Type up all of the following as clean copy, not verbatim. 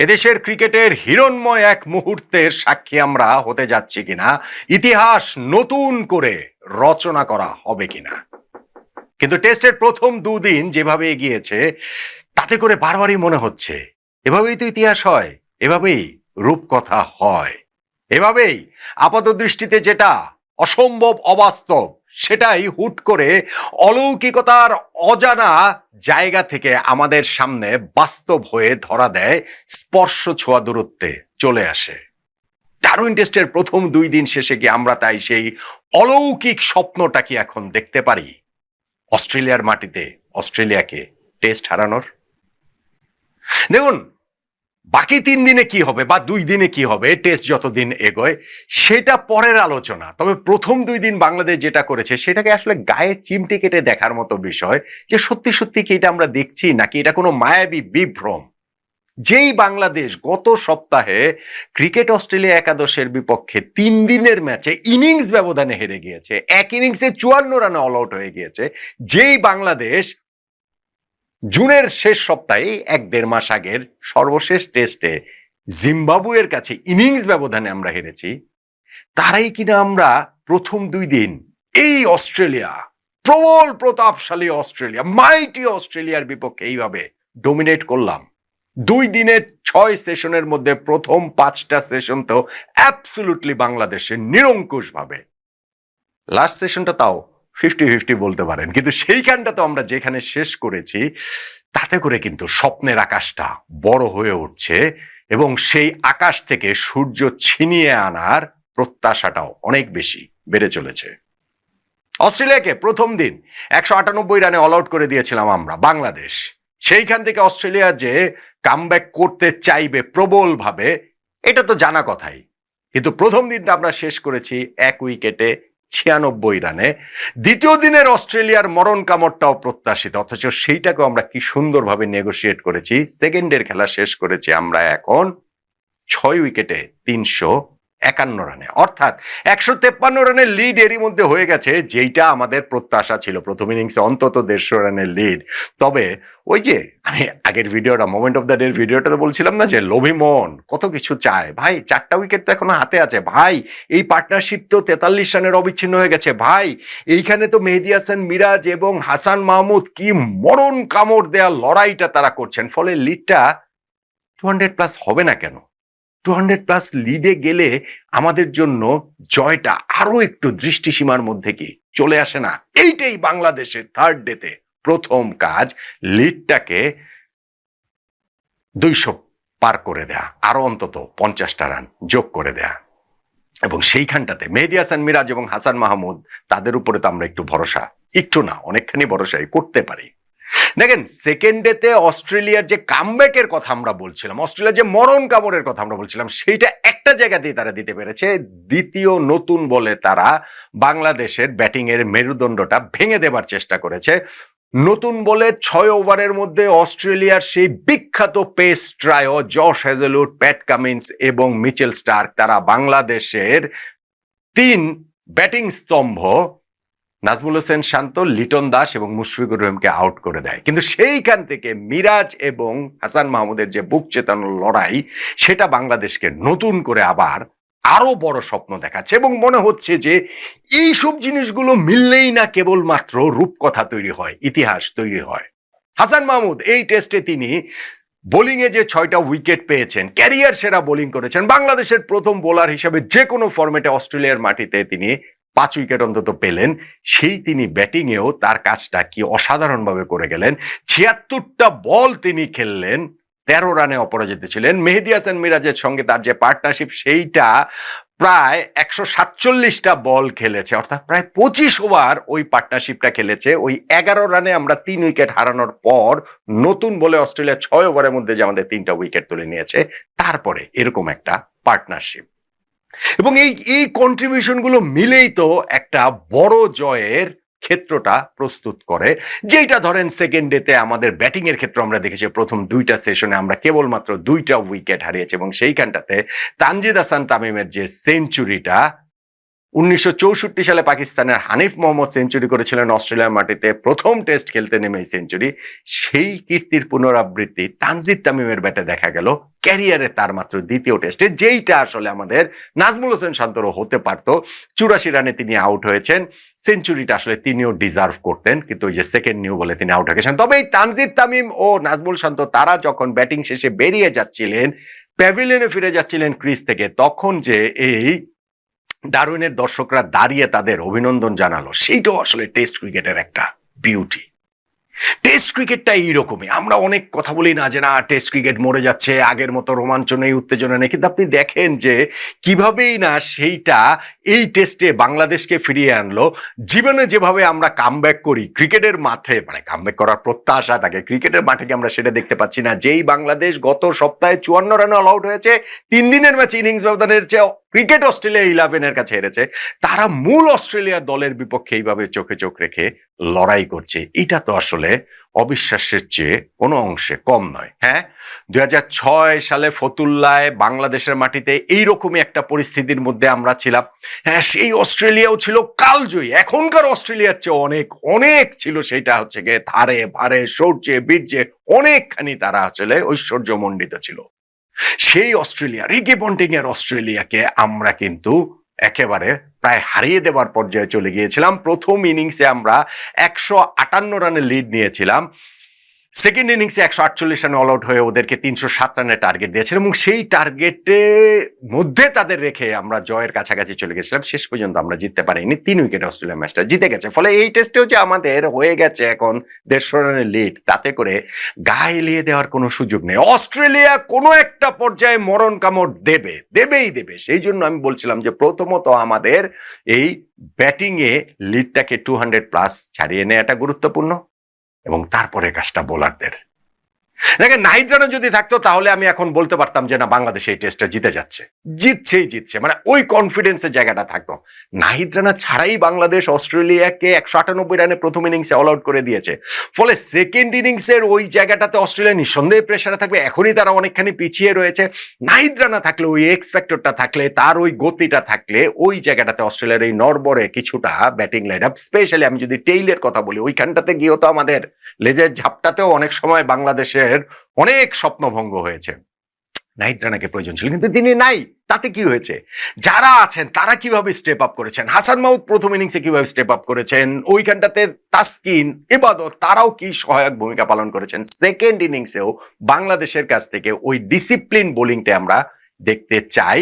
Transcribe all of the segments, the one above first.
এদেশের ক্রিকেটের হিরণ্ময় এক মুহূর্তের সাক্ষী আমরা হতে যাচ্ছি কিনা, ইতিহাস নতুন করে রচনা করা হবে কিনা। কিন্তু টেস্টের প্রথম দুদিন যেভাবে এগিয়েছে তাতে করে বারবারই মনে হচ্ছে এভাবেই তো ইতিহাস হয়, এভাবেই রূপকথা হয়, এভাবেই আপাত দৃষ্টিতে যেটা অসম্ভব অবাস্তব সেটাই হুট করে অলৌকিকতার অজানা জায়গা থেকে আমাদের সামনে বাস্তব হয়ে ধরা দেয়, স্পর্শ ছোঁয়া দূরত্বে চলে আসে। ডারউইন টেস্টের প্রথম 2 দিন শেষে কি আমরা তাই সেই অলৌকিক স্বপ্নটা কি এখন দেখতে পারি? অস্ট্রেলিয়ার মাটিতে অস্ট্রেলিয়াকে টেস্ট হারানোর। দেখুন, বাকি 3 দিনে কি হবে বা 2 দিনে কি হবে, টেস্ট যতদিন এগোয় সেটা পরের আলোচনা। তবে প্রথম 2 দিন বাংলাদেশ যেটা করেছে সেটাকে আসলে গায়ে চিমটি কেটে দেখার মতো বিষয়, যে সত্যি সত্যি কি এটা আমরা দেখছি নাকি এটা কোনো মায়াবী বিভ্রম। যেই বাংলাদেশ গত সপ্তাহে ক্রিকেট অস্ট্রেলিয়া একাদশের বিপক্ষে 3 দিনের ম্যাচে ইনিংস ব্যবধানে হেরে গিয়েছে, এক ইনিংসে 54 রানে অল আউট হয়ে গিয়েছে, যেই বাংলাদেশ জুনের শেষ সপ্তাহে 1-1.5 মাস আগের সর্বশেষ টেস্টে জিম্বাবুয়ের কাছে ইনিংস ব্যবধানে আমরা হেরেছি, তারাই কিনা আমরা প্রথম 2 দিন এই অস্ট্রেলিয়া, প্রবল প্রতাপশালী অস্ট্রেলিয়া, মাইটি অস্ট্রেলিয়ার বিপক্ষে এইভাবে ডোমিনেট করলাম। 2 দিনের 6 সেশনের মধ্যে প্রথম 5টা সেশন তো অ্যাবসলিউটলি বাংলাদেশের নিরঙ্কুশ ভাবে, লাস্ট সেশনটা তাও 50-50 বলতে পারেন, কিন্তু সেইখানটা তো আমরা যেখানে শেষ করেছি তাতে করে কিন্তু স্বপ্নের আকাশটা বড় হয়ে উঠছে এবং সেই আকাশ থেকে সূর্য ছিনিয়ে আনার প্রত্যাশাটাও অনেক বেশি বেড়ে চলেছে। অস্ট্রেলিয়াকে প্রথম দিন 198 রানে অল আউট করে দিয়েছিলাম আমরা বাংলাদেশ। সেইখান থেকে অস্ট্রেলিয়া যে কামব্যাক করতে চাইবে প্রবল ভাবে এটা তো জানা কথাই, কিন্তু প্রথম দিনটা আমরা শেষ করেছি 1 উইকেটে 96 রানে। দ্বিতীয় দিনের অস্ট্রেলিয়ার মরণ কামড়টাও প্রত্যাশিত, অথচ সেইটাকেও আমরা কি সুন্দরভাবে নেগোশিয়েট করেছি। সেকেন্ডের খেলা শেষ করেছি আমরা এখন 6 উইকেটে 351 রানে, অর্থাৎ 153 রানের লিড এরই মধ্যে হয়ে গেছে, যেইটা আমাদের প্রত্যাশা ছিল প্রথম ইনিংসে অন্তত 150 রানের লিড। তবে ওই যে আমি আগের ভিডিওটা, মোমেন্ট অফ দ্য ডে ভিডিওটা তো বলছিলাম না যে লোভী মন কত কিছু চায়। ভাই 4টা উইকেট তো এখনো হাতে আছে ভাই, এই পার্টনারশিপ তো 43 রানের অবিচ্ছিন্ন হয়ে গেছে ভাই, এইখানে তো মেহেদী হাসান মিরাজ এবং হাসান মাহমুদ কি মরণ কামড় দেয়া লড়াইটা তারা করছেন, ফলে লিডটা 200+ হবে না কেন? 200+ লিডে গেলে আমাদের জন্য জয়টা আরো একটু দৃষ্টিসীমার মধ্যে কি চলে আসে না? এইটাই বাংলাদেশের থার্ড ডেতে প্রথম কাজ, লিডটাকে 200 পার করে দেয়া, আরো অন্তত 50টা রান যোগ করে দেয়া। এবং সেইখানটাতে মেহেদী হাসান মিরাজ এবং হাসান মাহমুদ, তাদের উপরে তো আমরা একটু ভরসা, একটু না অনেকখানি ভরসাই করতে পারি। দেখেন, সেকেন্ড ডেতে অস্ট্রেলিয়ার যে কামব্যাকের কথা আমরা বলছিলাম, অস্ট্রেলিয়ার যে মরণ কামড়ের কথা আমরা বলছিলাম, সেইটা একটা জায়গাতেই তারা দিতে পেরেছে। দ্বিতীয় নতুন বলে তারা বাংলাদেশের ব্যাটিং এর মেরুদণ্ডটা ভেঙে দেবার চেষ্টা করেছে। নতুন বলে 6 ওভারের মধ্যে অস্ট্রেলিয়ার সেই বিখ্যাত pace trio Josh Hazlewood, Pat Cummins এবং মিচেল স্টার্ক, তারা বাংলাদেশের 3 ব্যাটিং স্তম্ভ নাজমুল হোসেন শান্ত, লিটন দাস এবং মুশফিকুর রহিমকে আউট করে দেয়। কিন্তু সেইখান থেকে মিরাজ এবং হাসান মাহমুদের যে বুক চেতানোর লড়াই, সেটা বাংলাদেশকে নতুন করে আবার আরো বড় স্বপ্ন দেখাচ্ছে এবং মনে হচ্ছে যে এইসব জিনিসগুলো মিললেই না কেবলমাত্র রূপকথা তৈরি হয়, ইতিহাস তৈরি হয়। হাসান মাহমুদ এই টেস্টে তিনি বোলিং এ যে 6টা উইকেট পেয়েছেন, ক্যারিয়ার সেরা বোলিং করেছেন, বাংলাদেশের প্রথম বোলার হিসেবে যে কোনো ফরম্যাটে অস্ট্রেলিয়ার মাটিতে তিনি 5 উইকেট অন্তত পেলেন। সেই তিনি ব্যাটিং এও তার কাজটা কি অসাধারণভাবে করে গেলেন। 76টা বল তিনি খেললেন, 13 রানে অপরাজিত ছিলেন। মেহেদী হাসান মিরাজের সঙ্গে তার যে পার্টনারশিপ, সেইটা প্রায় 147টা বল খেলেছে, অর্থাৎ প্রায় 25 ওভার ওই পার্টনারশিপটা খেলেছে। ওই 11 রানে আমরা 3 উইকেট হারানোর পর নতুন বলে অস্ট্রেলিয়া 6 ওভারের মধ্যে যে আমাদের 3টা উইকেট তুলে নিয়েছে, তারপরে এরকম একটা পার্টনারশিপ এবং এই কন্ট্রিবিউশনগুলো মিলেই তো একটা বড় জয়ের ক্ষেত্রটা প্রস্তুত করে। যেটা ধরেন সেকেন্ড ডেতে আমাদের ব্যাটিং এর ক্ষেত্রে আমরা দেখেছি প্রথম 2টা সেশনে আমরা কেবলমাত্র 2টা উইকেট হারিয়েছি এবং সেইখানটাতে তানজিদ হাসান তামিমের যে সেঞ্চুরিটা, 1964 সালে পাকিস্তানের হানিফ মোহাম্মদ সেঞ্চুরি করেছিলেন অস্ট্রেলিয়ার মাটিতে প্রথম টেস্ট খেলতে নেমে সেঞ্চুরি। সেই কীর্তির পুনরাবৃত্তি তানজিদ তামিমের ব্যাটে দেখা গেল ক্যারিয়ারে তার মাত্র দ্বিতীয় টেস্টে, যেইটা আসলে আমাদের নাজমুল হোসেন শান্তরও হতে পারত। 84 রানে তিনি আউট হয়েছেন, সেঞ্চুরিটা আসলে তিনিও ডিজার্ভ করতেন, কিন্তু ওই যে সেকেন্ড নিউ বলে তিনি আউট হয়ে গেছেন। তবে এই তানজিদ তামিম ও নাজমুল শান্ত তারা যখন ব্যাটিং শেষে বেরিয়ে যাচ্ছিলেন, প্যাভিলিয়নে ফিরে যাচ্ছিলেন ক্রিজ থেকে, তখন যে এই ডারউইনের দর্শকরা দাঁড়িয়ে তাদের অভিনন্দন জানালো, সেইটাও আসলে টেস্ট ক্রিকেটের একটা বিউটি। টেস্ট ক্রিকেটটা এইরকমই, আমরা অনেক কথা বলি না যে না টেস্ট ক্রিকেট মরে যাচ্ছে, আগের মতো রোমাঞ্চ নেই, উত্তেজনা নেই, কিন্তু আপনি দেখেন যে কিভাবেই না সেইটা এই টেস্টে বাংলাদেশকে ফিরিয়ে আনলো। জীবনে যেভাবে আমরা কামব্যাক করি ক্রিকেটের মাঠে, মানে কামব্যাক করার প্রত্যাশা থাকে, ক্রিকেটের মাঠে কি আমরা সেটা দেখতে পাচ্ছি না? যেই বাংলাদেশ গত সপ্তাহে 54 রানে অল আউট হয়েছে, 3 দিনের ম্যাচে ইনিংস ব্যবধানের চেয়ে ক্রিকেট অস্ট্রেলিয়া 11-এর কাছে হেরেছে, তারা মূল অস্ট্রেলিয়ার দলের বিপক্ষে এইভাবে চোখে চোখ রেখে লড়াই করছে, এটা তো আসলে অবিশ্বাসের চেয়ে কোনো অংশে কম নয়। হ্যাঁ, 2006 সালে ফতুল্লায় বাংলাদেশের মাটিতে এইরকমই একটা পরিস্থিতির মধ্যে আমরা ছিলাম। হ্যাঁ, সেই অস্ট্রেলিয়াও ছিল কালজয়ী, এখনকার অস্ট্রেলিয়ার চেয়ে অনেক অনেক ছিল। সেইটা হচ্ছে গিয়ে ধারে ভারে শৌর্যে বীর্যে অনেকখানি তারা আসলে ঐশ্বর্যমণ্ডিত ছিল। সেই অস্ট্রেলিয়া, রিকি পন্টিং এর অস্ট্রেলিয়াকে আমরা কিন্তু একেবারে প্রায় হারিয়ে দেওয়ার পর্যায়ে চলে গিয়েছিলাম। প্রথম ইনিংসে আমরা 158 রানের লিড নিয়েছিলাম, সেকেন্ড ইনিংসে 148 রানে অল আউট হয়ে ওদেরকে 307 রানের টার্গেট দিয়েছিলাম, এবং সেই টার্গেটের মধ্যে তাদের রেখে আমরা জয়ের কাছাকাছি চলে গেছিলাম। শেষ পর্যন্ত আমরা জিততে পারিনি, 3 উইকেটে অস্ট্রেলিয়া ম্যাচটা জিতে গেছে। ফলে এই টেস্টেও যে আমাদের হয়ে গেছে এখন 150 রানের লিড, তাতে করে গায়ে এলিয়ে দেওয়ার কোনো সুযোগ নেই। অস্ট্রেলিয়া কোনো একটা পর্যায়ে মরণ কামড় দেবেই দেবে। সেই জন্য আমি বলছিলাম যে প্রথমত আমাদের এই ব্যাটিংয়ে লিডটাকে 200+ ছাড়িয়ে নেওয়াটা গুরুত্বপূর্ণ, এবং তারপরে কাজটা বোলারদের। দেখেন, নাহিদ রানা যদি থাকতো তাহলে আমি এখন বলতে পারতাম যে না বাংলাদেশ এই টেস্টটা জিতছে, মানে ওই কনফিডেন্সের জায়গাটা থাকতো। নাহিদ রানা ছাড়াই বাংলাদেশ অস্ট্রেলিয়াকে 198 রানে প্রথম ইনিংসে অল আউট করে দিয়েছে। ফলে সেকেন্ড ইনিংসের ওই জায়গাটাতে অস্ট্রেলিয়া নিঃসন্দেহে প্রেসারে থাকবে। এখনই তারা অনেকখানি পিছিয়ে রয়েছে। নাহিদ রানা থাকলে, ওই এক্স ফ্যাক্টরটা থাকলে, তার ওই গতিটা থাকলে, ওই জায়গাটাতে অস্ট্রেলিয়ার এই নরবরে কিছুটা ব্যাটিং লাইন আপ, স্পেশালি আমি যদি টেইলের কথা বলি, ওইখানটাতে গিয়েও তো আমাদের লেজের ঝাপটাতেও অনেক সময় বাংলাদেশের অনেক স্বপ্নভঙ্গ হয়েছে। নাহিদ রানাকে প্রয়োজন ছিল, কিন্তু তিনি নাই। তাতে কি হয়েছে? যারা আছেন তারা কিভাবে স্টেপ আপ করেছেন, হাসান মাহমুদ প্রথম ইনিংসে কিভাবে স্টেপ আপ করেছেন, ওইখানটাতে তাসকিন, ইবাদত, তারাও কি সহায়ক ভূমিকা পালন করেছেন। সেকেন্ড ইনিংসেও বাংলাদেশের কাছ থেকে ওই ডিসিপ্লিন বোলিংটা আমরা দেখতে চাই,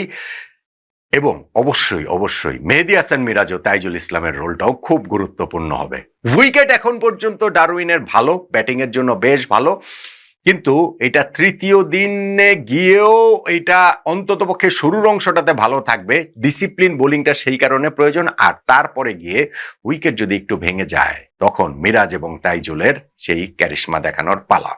এবং অবশ্যই মেহেদী হাসান মিরাজ ও তাইজুল ইসলামের রোলটাও খুব গুরুত্বপূর্ণ হবে। উইকেট এখন পর্যন্ত ডারউইনের ভালো, ব্যাটিং এর জন্য বেশ ভালো, কিন্তু এটা তৃতীয় দিনে গিয়েও এটা অন্ততপক্ষে শুরুর অংশটাতে ভালো থাকবে। ডিসিপ্লিন বোলিংটা সেই কারণে প্রয়োজন, আর তারপরে গিয়ে উইকেট যদি একটু ভেঙে যায় তখন মিরাজ এবং তাইজুলের সেই ক্যারিশমা দেখানোর পালা।